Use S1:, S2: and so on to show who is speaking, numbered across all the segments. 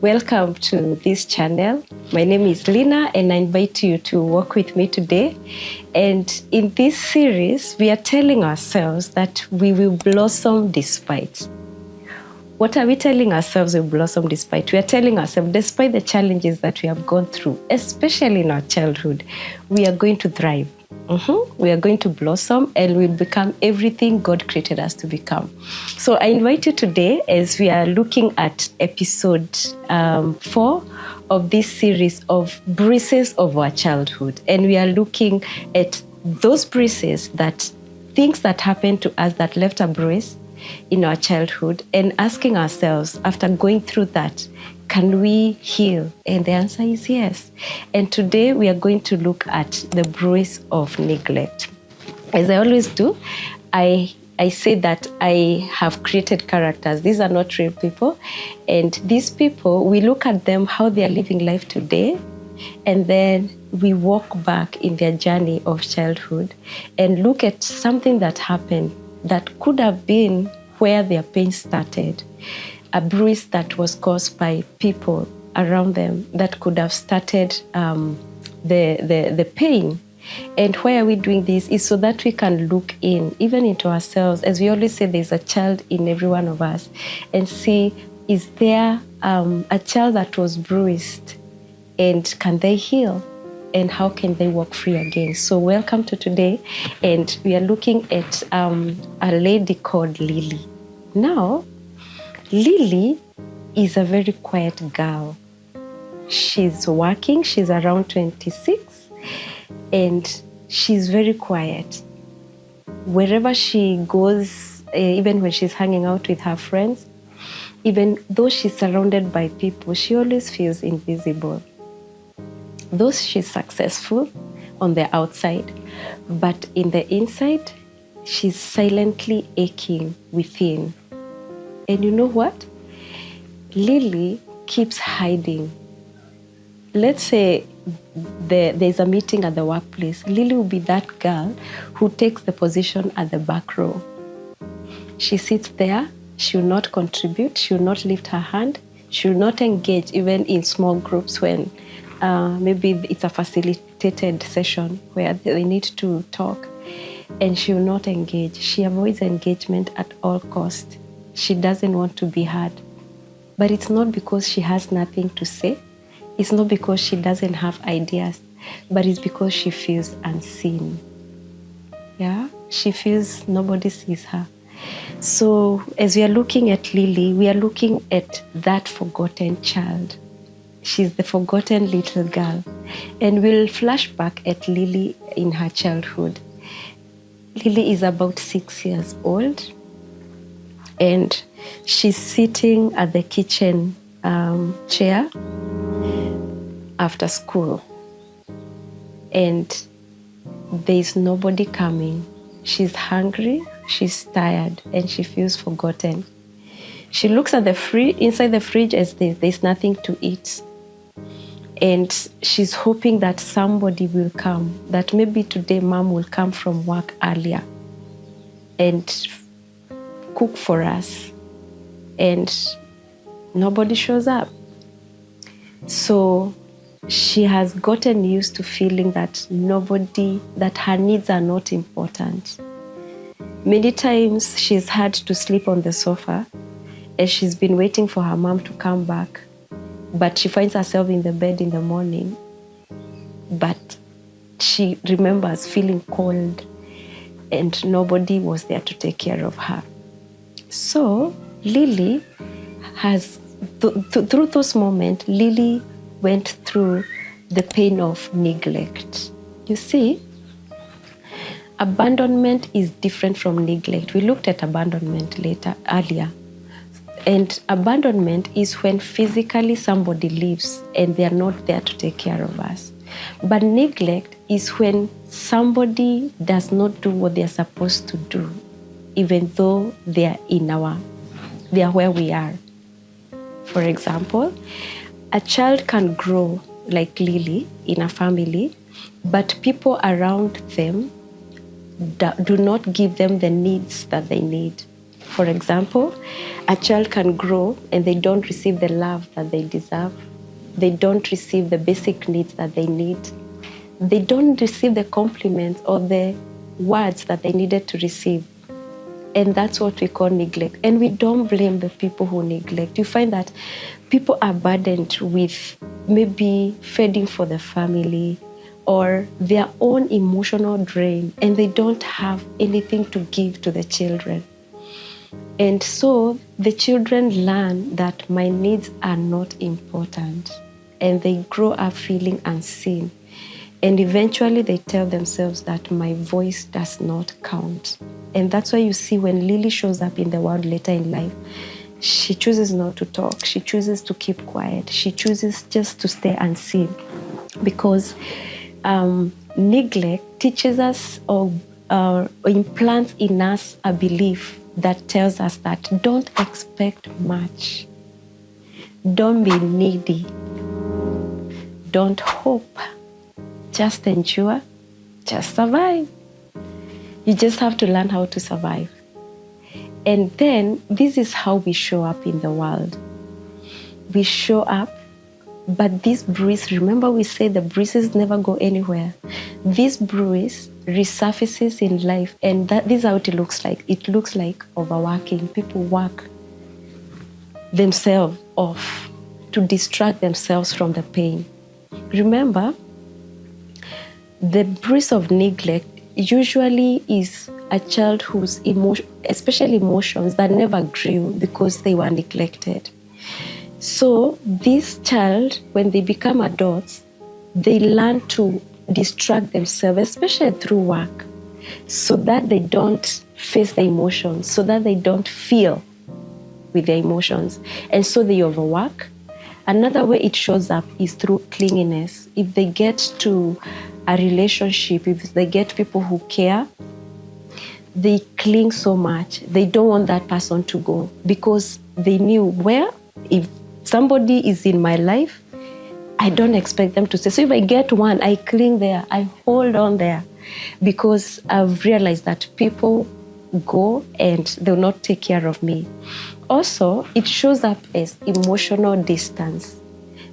S1: Welcome to this channel. My name is Lina and I invite you to walk with me today. And in this series, we are telling ourselves that we will blossom despite. What are we telling ourselves we blossom despite? We are telling ourselves, despite the challenges that we have gone through, especially in our childhood, we are going to thrive. We are going to blossom and we'll become everything God created us to become. So I invite you today as we are looking at episode 4 of this series of bruises of our childhood. And we are looking at those bruises, that things that happened to us that left a bruise in our childhood, and asking ourselves, after going through that, can we heal? And the answer is yes. And today we are going to look at the bruise of neglect. As I always do, I say that I have created characters. These are not real people. And these people, we look at them, how they are living life today, and then we walk back in their journey of childhood and look at something that happened that could have been where their pain started. A bruise that was caused by people around them that could have started the pain. And why are we doing this? Is so that we can look even into ourselves. As we always say, there's a child in every one of us, and see, is there a child that was bruised, and can they heal? And how can they walk free again? So welcome to today. And we are looking at a lady called Lily. Now, Lily is a very quiet girl. She's working, she's around 26, and she's very quiet. Wherever she goes, even when she's hanging out with her friends, even though she's surrounded by people, she always feels invisible. Though she's successful on the outside, but in the inside, she's silently aching within. And you know what? Lily keeps hiding. Let's say there's a meeting at the workplace. Lily will be that girl who takes the position at the back row. She sits there. She will not contribute. She will not lift her hand. She will not engage even in small groups when maybe it's a facilitated session where they need to talk, and she will not engage. She avoids engagement at all costs. She doesn't want to be heard. But it's not because she has nothing to say. It's not because she doesn't have ideas, but it's because she feels unseen. Yeah, she feels nobody sees her. So as we are looking at Lily, we are looking at that forgotten child. She's the forgotten little girl. And we'll flash back at Lily in her childhood. Lily is about 6 years old, and she's sitting at the kitchen chair after school. And there's nobody coming. She's hungry, she's tired, and she feels forgotten. She looks at the fridge, inside the fridge, as there's nothing to eat. And she's hoping that somebody will come, that maybe today mom will come from work earlier and cook for us. And nobody shows up. So she has gotten used to feeling that that her needs are not important. Many times she's had to sleep on the sofa as she's been waiting for her mom to come back. But she finds herself in the bed in the morning, but she remembers feeling cold and nobody was there to take care of her. So Lily has, through those moments, Lily went through the pain of neglect. You see, abandonment is different from neglect. We looked at abandonment earlier. And abandonment is when physically somebody leaves and they are not there to take care of us. But neglect is when somebody does not do what they are supposed to do, even though they are where we are. For example, a child can grow like Lily in a family, but people around them do not give them the needs that they need. For example, a child can grow and they don't receive the love that they deserve. They don't receive the basic needs that they need. They don't receive the compliments or the words that they needed to receive. And that's what we call neglect. And we don't blame the people who neglect. You find that people are burdened with maybe feeding for the family or their own emotional drain, and they don't have anything to give to the children. And so the children learn that my needs are not important, and they grow up feeling unseen. And eventually they tell themselves that my voice does not count. And that's why you see when Lily shows up in the world later in life, she chooses not to talk. She chooses to keep quiet. She chooses just to stay unseen, because neglect teaches us or implants in us a belief that tells us that don't expect much, don't be needy, don't hope, just endure, just survive. You just have to learn how to survive. And then this is how we show up in the world. We show up, but this bruise, remember we said the bruises never go anywhere. This bruise resurfaces in life, and this is how it looks like. It looks like overworking. People work themselves off to distract themselves from the pain. Remember, the bruise of neglect usually is a child whose especially emotions that never grew because they were neglected. So this child, when they become adults, they learn to distract themselves, especially through work, so that they don't face the emotions, so that they don't feel with their emotions. And so they overwork. Another way it shows up is through clinginess. If they get to a relationship, if they get people who care, they cling so much. They don't want that person to go, because they knew, well, if somebody is in my life, I don't expect them to stay. So if I get one, I cling there, I hold on there, because I've realized that people go and they'll not take care of me. Also, it shows up as emotional distance.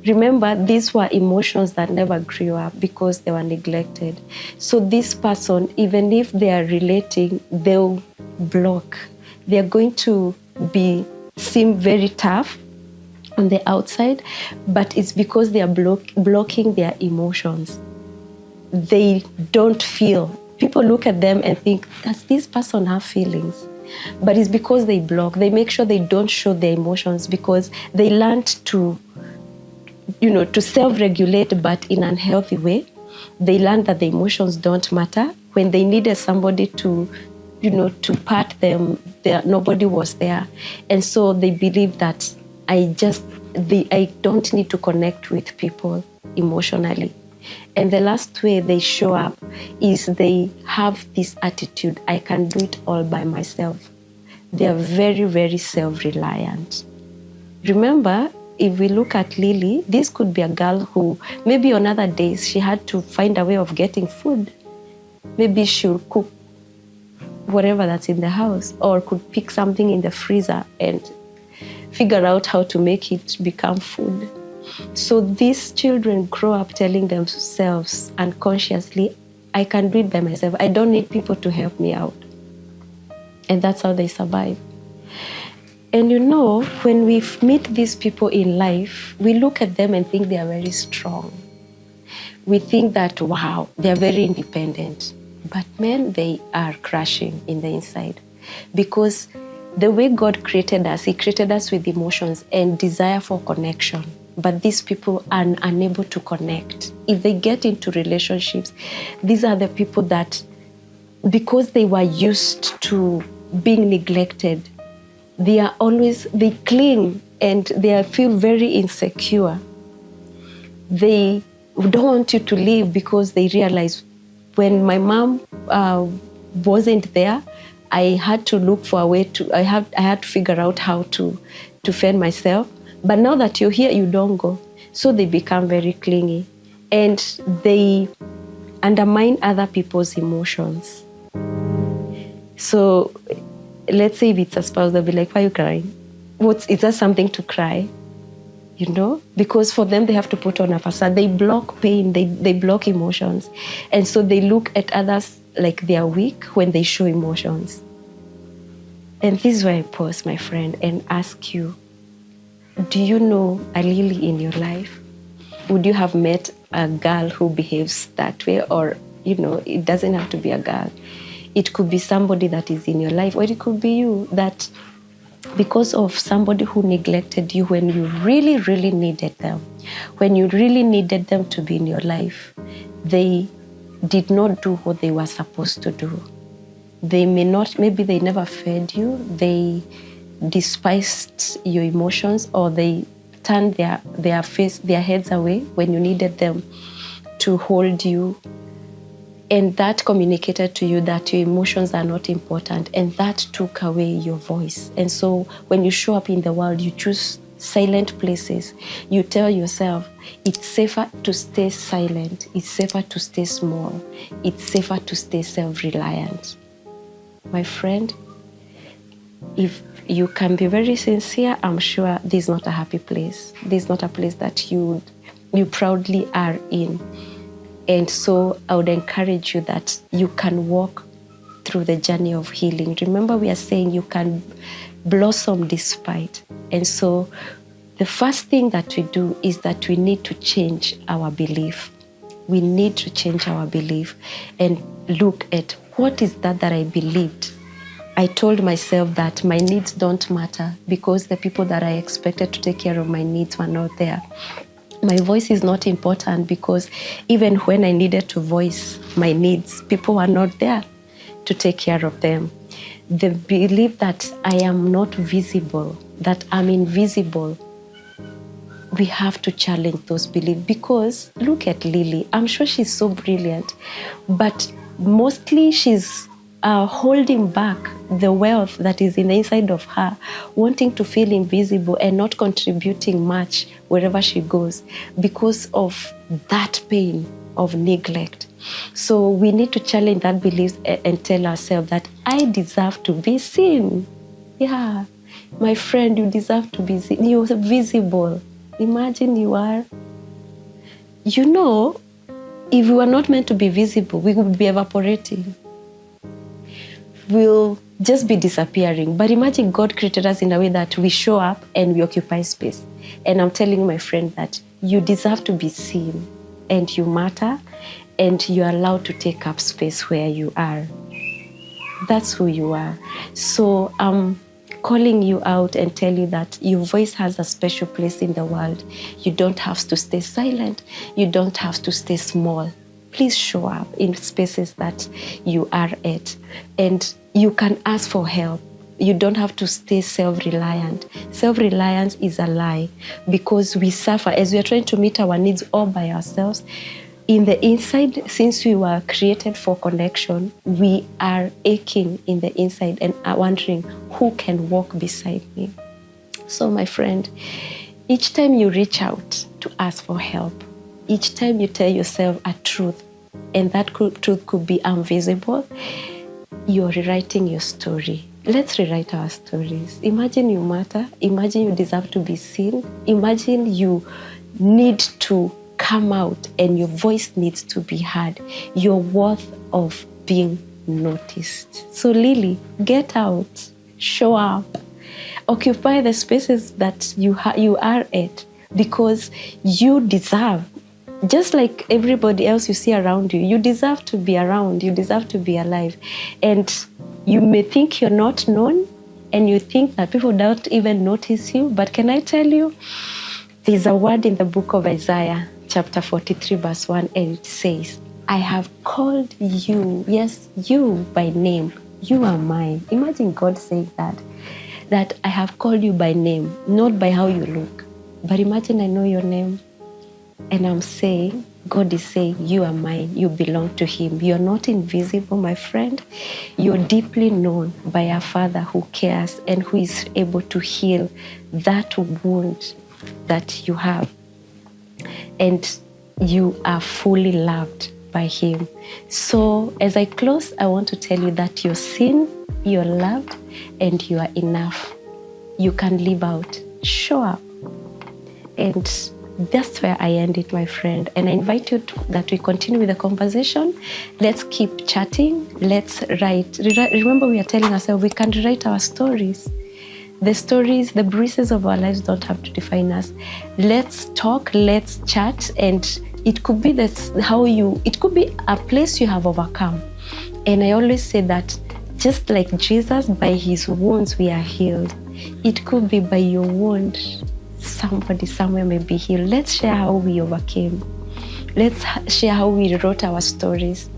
S1: Remember, these were emotions that never grew up because they were neglected. So this person, even if they are relating, they'll block. They're going to seem very tough on the outside, but it's because they are blocking their emotions. They don't feel. People look at them and think, does this person have feelings? But it's because they block. They make sure they don't show their emotions, because they learned to self-regulate, but in an unhealthy way. They learned that the emotions don't matter. When they needed somebody to pat them, nobody was there. And so they believe that I don't need to connect with people emotionally. And the last way they show up is they have this attitude, I can do it all by myself. They are very, very self-reliant. Remember, if we look at Lily, this could be a girl who maybe on other days she had to find a way of getting food. Maybe she'll cook whatever that's in the house, or could pick something in the freezer and figure out how to make it become food. So these children grow up telling themselves unconsciously, I can do it by myself. I don't need people to help me out. And that's how they survive. And when we meet these people in life, we look at them and think they are very strong. We think that, wow, they are very independent. But man, they are crashing in the inside. Because the way God created us, He created us with emotions and desire for connection. But these people are unable to connect. If they get into relationships, these are the people that, because they were used to being neglected, they cling and they feel very insecure. They don't want you to leave, because they realize when my mom wasn't there, I had to look for a way I had to figure out how to fend myself. But now that you're here, you don't go. So they become very clingy and they undermine other people's emotions. So let's say if it's a spouse, they'll be like, why are you crying? Is that something to cry? You know, because for them, they have to put on a facade. They block pain, they block emotions. And so they look at others like they are weak when they show emotions. And this is where I pause, my friend, and ask you, do you know a Lily in your life? Would you have met a girl who behaves that way? Or, you know, it doesn't have to be a girl. It could be somebody that is in your life, or it could be you, that because of somebody who neglected you when you really, really needed them, when you really needed them to be in your life, they did not do what they were supposed to do. They maybe they never fed you, they despised your emotions, or they turned their heads away when you needed them to hold you. And that communicated to you that your emotions are not important, and that took away your voice. And so when you show up in the world, you choose silent places. You tell yourself, it's safer to stay silent. It's safer to stay small. It's safer to stay self-reliant. My friend, if you can be very sincere, I'm sure this is not a happy place. This is not a place that you proudly are in. And so I would encourage you that you can walk through the journey of healing. Remember, we are saying you can blossom despite. And so the first thing that we do is that we need to change our belief. We need to change our belief and look at what is that I believed. I told myself that my needs don't matter because the people that I expected to take care of my needs were not there. My voice is not important because even when I needed to voice my needs, people were not there to take care of them. The belief that I am not visible, that I'm invisible, we have to challenge those beliefs, because look at Lily. I'm sure she's so brilliant, but mostly she's holding back the wealth that is in the inside of her, wanting to feel invisible and not contributing much wherever she goes because of that pain of neglect. So we need to challenge that belief and tell ourselves that I deserve to be seen. Yeah, my friend, you deserve to be seen. You're visible. Imagine you are. You know, if we were not meant to be visible, we would be evaporating. We'll just be disappearing. But imagine God created us in a way that we show up and we occupy space. And I'm telling my friend that you deserve to be seen, and you matter, and you're allowed to take up space where you are. That's who you are. So I'm calling you out and tell you that your voice has a special place in the world. You don't have to stay silent. You don't have to stay small. Please show up in spaces that you are at. And you can ask for help. You don't have to stay self-reliant. Self-reliance is a lie, because we suffer as we are trying to meet our needs all by ourselves. In the inside, since we were created for connection, we are aching in the inside and are wondering who can walk beside me. So my friend, each time you reach out to ask for help, each time you tell yourself a truth, and that truth could be invisible, you're rewriting your story. Let's rewrite our stories. Imagine you matter. Imagine you deserve to be seen. Imagine you need to come out and your voice needs to be heard. You're worth of being noticed. So Lily, get out, show up, occupy the spaces that you are at, because you deserve. Just like everybody else you see around you, you deserve to be around, you deserve to be alive. And you may think you're not known, and you think that people don't even notice you, but can I tell you, there's a word in the book of Isaiah, chapter 43, verse 1, and it says, I have called you, yes, you by name, you are mine. Imagine God saying that I have called you by name, not by how you look, but imagine I know your name. And I'm saying, God is saying, you are mine, you belong to Him. You're not invisible, my friend. You're deeply known by a Father who cares and who is able to heal that wound that you have. And you are fully loved. by Him. So as I close, I want to tell you that you're seen, you're loved, and you are enough. You can live out. Show up. And that's where I end it, my friend. And I invite you that we continue with the conversation. Let's keep chatting. Let's write. Remember, we are telling ourselves we can rewrite our stories. The stories, the bruises of our lives don't have to define us. Let's talk, let's chat, and it could be it could be a place you have overcome. And I always say that just like Jesus, by His wounds we are healed. It could be by your wound, somebody somewhere may be healed. Let's share how we overcame. Let's share how we wrote our stories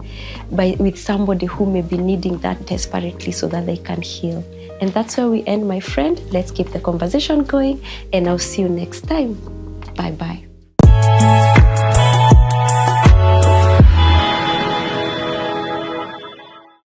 S1: with somebody who may be needing that desperately so that they can heal. And that's where we end, my friend. Let's keep the conversation going, and I'll see you next time. Bye-bye.